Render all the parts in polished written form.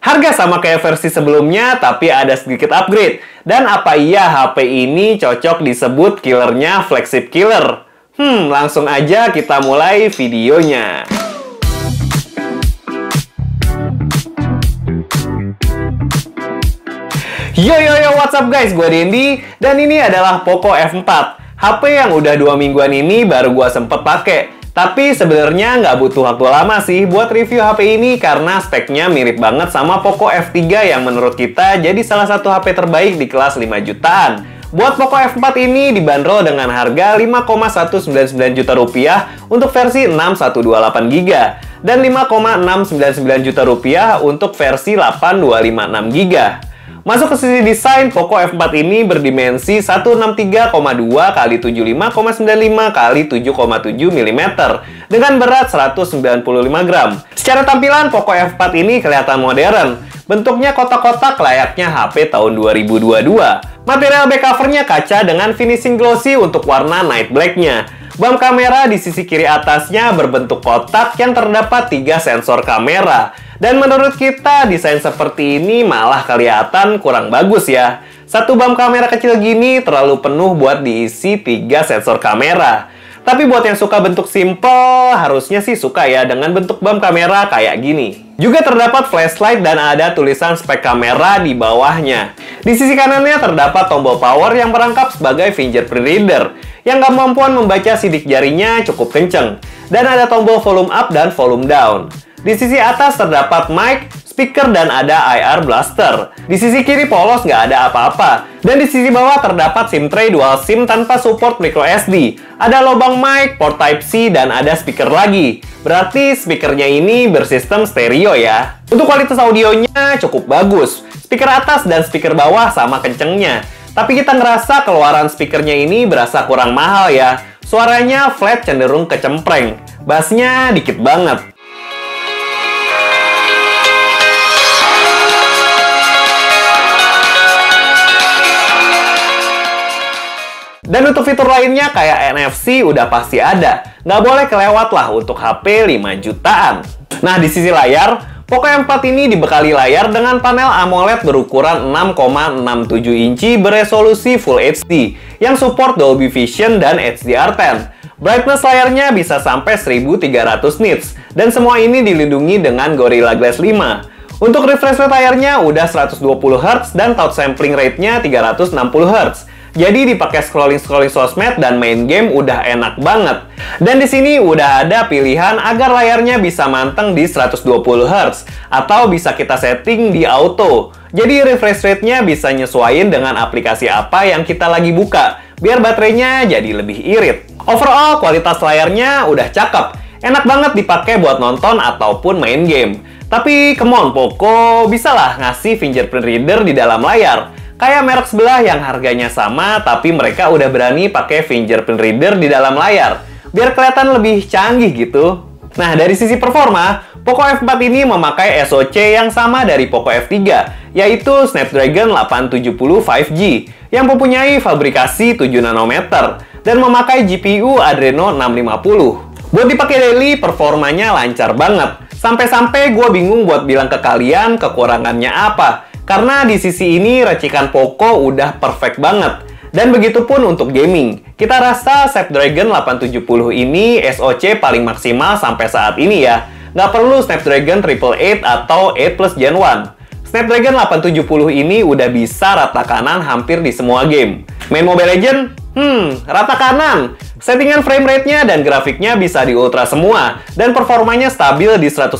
Harga sama kayak versi sebelumnya, tapi ada sedikit upgrade. Dan apa iya HP ini cocok disebut killernya flagship killer? Langsung aja kita mulai videonya. Yo, what's up guys? Gue Dendi, dan ini adalah Poco F4. HP yang udah 2 mingguan ini baru gue sempet pakai. Tapi sebenarnya nggak butuh waktu lama sih buat review HP ini karena speknya mirip banget sama Poco F3 yang menurut kita jadi salah satu HP terbaik di kelas 5 jutaan. Buat Poco F4 ini dibanderol dengan harga 5,199 juta rupiah untuk versi 6128GB dan 5,699 juta rupiah untuk versi 8256GB. Masuk ke sisi desain, Poco F4 ini berdimensi 163,2 x 75,95 x 7,7 mm dengan berat 195 gram. Secara tampilan, Poco F4 ini kelihatan modern. Bentuknya kotak-kotak layaknya HP tahun 2022. Material back covernya kaca dengan finishing glossy untuk warna night black-nya. Bump kamera di sisi kiri atasnya berbentuk kotak yang terdapat 3 sensor kamera. Dan menurut kita, desain seperti ini malah kelihatan kurang bagus ya. Satu bump kamera kecil gini terlalu penuh buat diisi 3 sensor kamera. Tapi buat yang suka bentuk simple, harusnya sih suka ya dengan bentuk bump kamera kayak gini. Juga terdapat flashlight dan ada tulisan spek kamera di bawahnya. Di sisi kanannya terdapat tombol power yang merangkap sebagai fingerprint reader, yang kemampuan membaca sidik jarinya cukup kenceng. Dan ada tombol volume up dan volume down. Di sisi atas terdapat mic, speaker, dan ada IR blaster. Di sisi kiri polos nggak ada apa-apa. Dan di sisi bawah terdapat SIM tray dual SIM tanpa support micro SD. Ada lubang mic, port Type-C, dan ada speaker lagi. Berarti speakernya ini bersistem stereo ya. Untuk kualitas audionya cukup bagus. Speaker atas dan speaker bawah sama kencengnya. Tapi kita ngerasa keluaran speakernya ini berasa kurang mahal ya. Suaranya flat cenderung kecempreng. Bassnya dikit banget. Dan untuk fitur lainnya kayak NFC udah pasti ada. Nggak boleh kelewat lah untuk HP 5 jutaan. Nah, di sisi layar, Poco M4 ini dibekali layar dengan panel AMOLED berukuran 6,67 inci beresolusi Full HD yang support Dolby Vision dan HDR10. Brightness layarnya bisa sampai 1300 nits dan semua ini dilindungi dengan Gorilla Glass 5. Untuk refresh rate layarnya udah 120 Hz dan touch sampling rate-nya 360 Hz. Jadi dipakai scrolling sosmed dan main game udah enak banget. Dan di sini udah ada pilihan agar layarnya bisa manteng di 120 Hz atau bisa kita setting di auto. Jadi refresh rate-nya bisa nyesuaiin dengan aplikasi apa yang kita lagi buka, biar baterainya jadi lebih irit. Overall, kualitas layarnya udah cakep. Enak banget dipakai buat nonton ataupun main game. Tapi come on Poco, bisalah ngasih fingerprint reader di dalam layar. Kayak merek sebelah yang harganya sama, tapi mereka udah berani pakai fingerprint reader di dalam layar. Biar kelihatan lebih canggih gitu. Nah, dari sisi performa, Poco F4 ini memakai SoC yang sama dari Poco F3, yaitu Snapdragon 870 5G, yang mempunyai fabrikasi 7 nanometer, dan memakai GPU Adreno 650. Buat dipakai daily, performanya lancar banget. Sampai-sampai gue bingung buat bilang ke kalian kekurangannya apa. Karena di sisi ini racikan Poco udah perfect banget. Dan begitupun untuk gaming. Kita rasa Snapdragon 870 ini SoC paling maksimal sampai saat ini ya. Nggak perlu Snapdragon 888 atau 8 Plus Gen 1. Snapdragon 870 ini udah bisa rata kanan hampir di semua game. Main Mobile Legends? Rata kanan. Settingan frame rate-nya dan grafiknya bisa di ultra semua. Dan performanya stabil di 115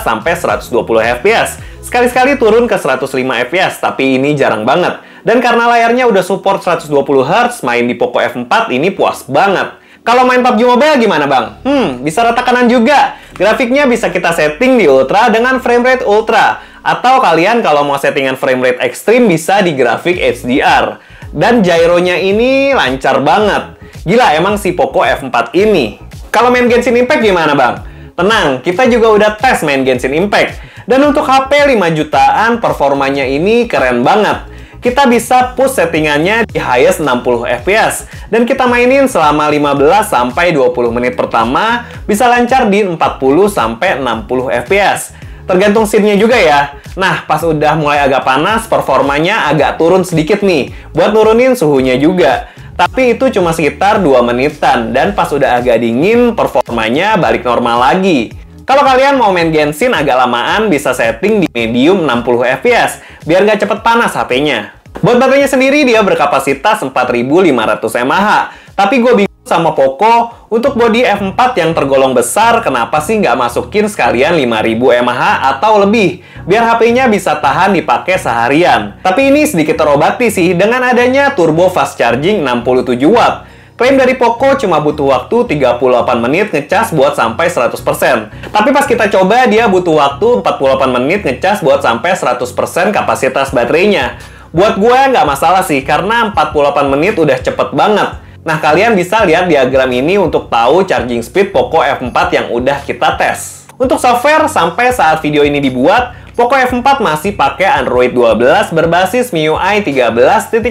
sampai 120 fps. Sekali-sekali turun ke 105 fps, tapi ini jarang banget. Dan karena layarnya udah support 120 Hz, main di Poco F4 ini puas banget. Kalau main PUBG Mobile gimana bang? Bisa rata kanan juga. Grafiknya bisa kita setting di ultra dengan frame rate ultra. Atau kalian kalau mau settingan frame rate ekstrim bisa di grafik HDR. Dan gyronya ini lancar banget. Gila emang si Poco F4 ini. Kalau main Genshin Impact gimana bang? Tenang, kita juga udah tes main Genshin Impact. Dan untuk HP 5 jutaan, performanya ini keren banget. Kita bisa push settingannya di highest 60 fps. Dan kita mainin selama 15-20 menit pertama, bisa lancar di 40-60 fps. Tergantung scene-nya juga ya. Nah, pas udah mulai agak panas, performanya agak turun sedikit nih, buat nurunin suhunya juga. Tapi itu cuma sekitar 2 menitan, dan pas udah agak dingin, performanya balik normal lagi. Kalau kalian mau main Genshin agak lamaan, bisa setting di medium 60 fps, biar nggak cepet panas HP-nya. Buat baterainya sendiri, dia berkapasitas 4500 mAh. Tapi gue bingung sama Poco, untuk bodi F4 yang tergolong besar, kenapa sih nggak masukin sekalian 5000 mAh atau lebih? Biar HP-nya bisa tahan dipakai seharian. Tapi ini sedikit terobati sih, dengan adanya turbo fast charging 67 watt. Klaim dari Poco cuma butuh waktu 38 menit ngecas buat sampai 100%. Tapi pas kita coba, dia butuh waktu 48 menit ngecas buat sampai 100% kapasitas baterainya. Buat gue nggak masalah sih, karena 48 menit udah cepet banget. Nah, kalian bisa lihat diagram ini untuk tahu charging speed Poco F4 yang udah kita tes. Untuk software, sampai saat video ini dibuat, Poco F4 masih pakai Android 12 berbasis MIUI 13.0.5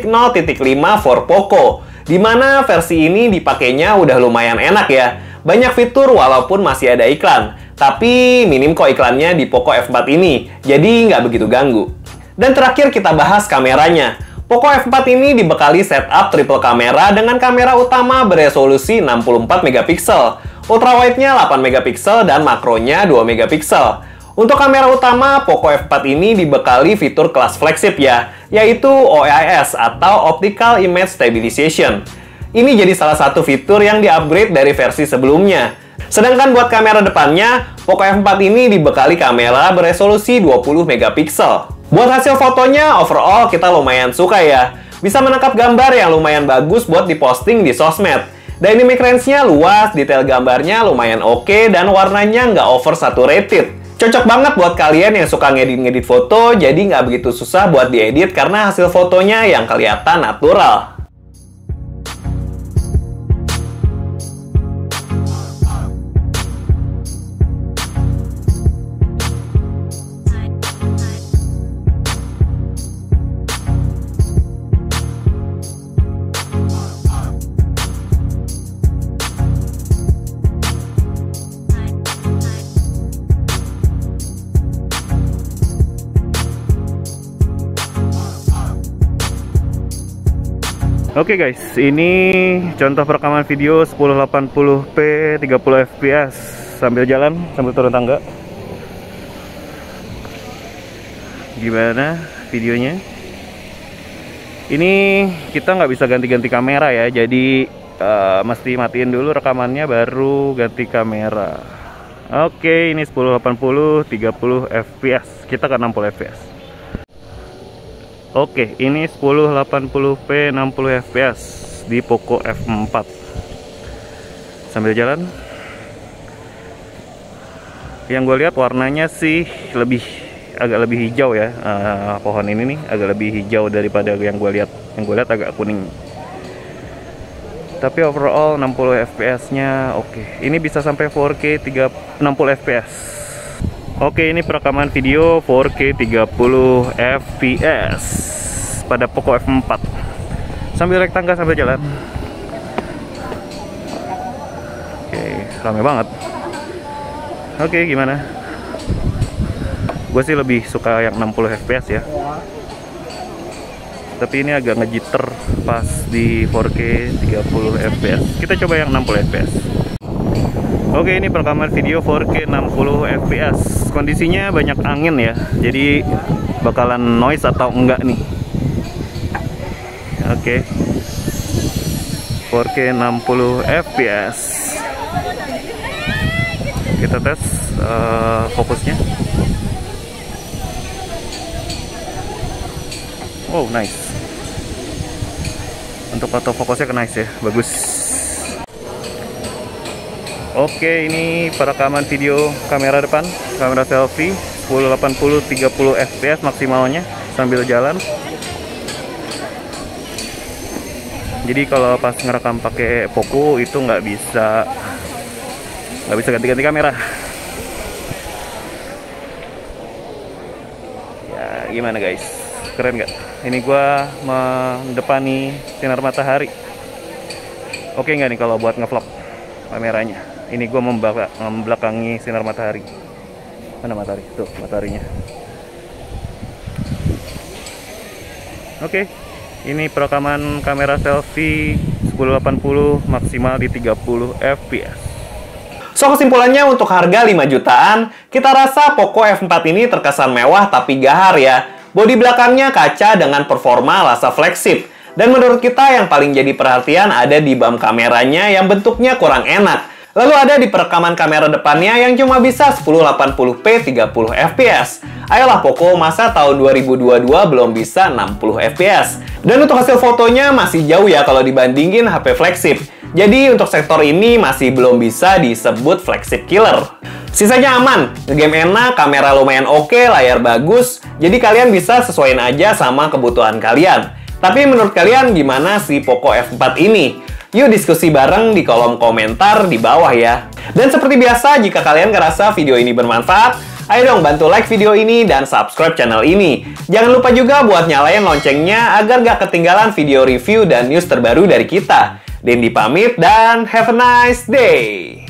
for Poco. Dimana versi ini dipakainya udah lumayan enak ya. Banyak fitur walaupun masih ada iklan. Tapi minim kok iklannya di Poco F4 ini, jadi nggak begitu ganggu. Dan terakhir kita bahas kameranya. Poco F4 ini dibekali setup triple kamera dengan kamera utama beresolusi 64 megapiksel, ultrawide-nya 8 megapiksel dan makronya 2 megapiksel. Untuk kamera utama, Poco F4 ini dibekali fitur kelas flagship ya, yaitu OIS atau Optical Image Stabilization. Ini jadi salah satu fitur yang di-upgrade dari versi sebelumnya. Sedangkan buat kamera depannya, Poco F4 ini dibekali kamera beresolusi 20 megapiksel. Buat hasil fotonya, overall kita lumayan suka ya. Bisa menangkap gambar yang lumayan bagus buat diposting di sosmed. Dynamic range-nya luas, detail gambarnya lumayan oke, dan warnanya nggak oversaturated. Cocok banget buat kalian yang suka ngedit-ngedit foto, jadi nggak begitu susah buat diedit karena hasil fotonya yang kelihatan natural. Oke guys, ini contoh perekaman video 1080p 30 fps sambil jalan, sambil turun tangga. Gimana videonya? Ini kita nggak bisa ganti-ganti kamera ya, jadi mesti matiin dulu rekamannya baru ganti kamera. Oke, ini 1080 30 fps, kita ke 60 fps. Oke, ini 1080p 60 fps di Poco F4. Sambil jalan, yang gue lihat warnanya sih agak lebih hijau ya. Pohon ini nih agak lebih hijau daripada yang gue lihat. Yang gue lihat agak kuning. Tapi overall 60 fps nya oke. Ini bisa sampai 4K 60 fps. Oke, ini perekaman video 4K 30 fps pada Poco F4. Sambil naik tangga sambil jalan. Oke, rame banget. Oke, gimana? Gue sih lebih suka yang 60 fps ya. Tapi ini agak ngejiter pas di 4K 30 fps. Kita coba yang 60 fps. Oke, ini perekaman video 4K 60 fps. Kondisinya banyak angin ya, jadi bakalan noise atau enggak nih. Oke, 4K 60 fps. Kita tes fokusnya. Oh, nice. Untuk autofokusnya nice ya, bagus. Oke, ini perekaman video kamera depan, kamera selfie 1080 30 fps maksimalnya sambil jalan. Jadi kalau pas ngerekam pakai Poco itu nggak bisa ganti-ganti kamera. Ya, gimana guys? Keren nggak? Ini gua mendepani sinar matahari. Oke nggak nih kalau buat ngevlog kameranya? Ini gue membelakangi sinar matahari. Mana matahari? Tuh, mataharinya. Oke, ini perekaman kamera selfie 1080 maksimal di 30 fps. So, kesimpulannya untuk harga 5 jutaan, kita rasa Poco F4 ini terkesan mewah tapi gahar ya. Bodi belakangnya kaca dengan performa rasa flagship. Dan menurut kita yang paling jadi perhatian ada di bump kameranya yang bentuknya kurang enak. Lalu ada di perekaman kamera depannya yang cuma bisa 1080p 30 fps. Ayolah Poco, masa tahun 2022 belum bisa 60 fps. Dan untuk hasil fotonya masih jauh ya kalau dibandingin HP flagship. Jadi untuk sektor ini masih belum bisa disebut flagship killer. Sisanya aman, ngegame enak, kamera lumayan oke, layar bagus. Jadi kalian bisa sesuaiin aja sama kebutuhan kalian. Tapi menurut kalian gimana si Poco F4 ini? Yuk diskusi bareng di kolom komentar di bawah ya. Dan seperti biasa, jika kalian ngerasa video ini bermanfaat, ayo dong bantu like video ini dan subscribe channel ini. Jangan lupa juga buat nyalain loncengnya agar gak ketinggalan video review dan news terbaru dari kita. Dendi pamit dan have a nice day.